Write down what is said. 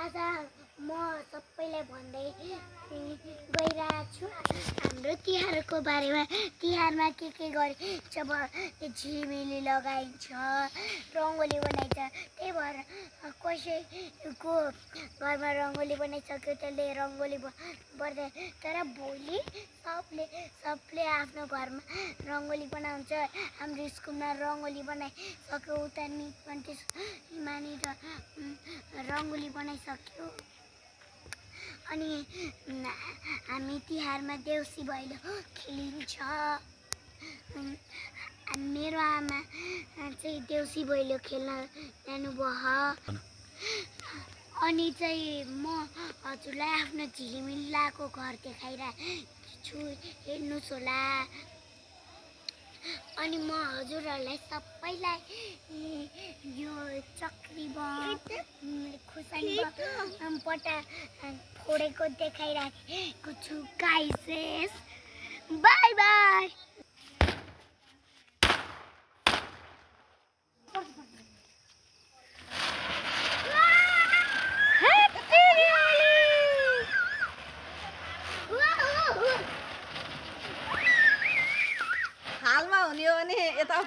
आज म सबैलाई भन्दै गइरहेको छु हाम्रो तिहारको बारेमा। तिहारमा के गरिन्छ झिलिमिली लगाइन्छ, रङ्गोली बनाइन्छ। त्यही भएर कसैको घरमा रङ्गोली बनाइसक्यो त्यसले रङ्गोली पर्दैन, तर भोलि सबले आफ्नो घरमा रङ्गोली बनाउँछ। हाम्रो स्कुलमा रङ्गोली बनाइसक्यो, उता मानेर रङ्गोली बनाइसक्यो। अनि हामी तिहारमा देउसी भैलो खेलिन्छ। मेरो आमा चाहिँ देउसी भैलो खेल्न जानुभयो। अनि चाहिँ म हजुरलाई आफ्नो झिलिमिलाको घर देखाइरहेको छु, हेर्नुहोस् होला। अनि म हजुरहरूलाई सबैलाई यो चक्री खुर्सानी पटा फोडेको देखाइरहेको छु। Guys by by. हालमा हुने हो भने यता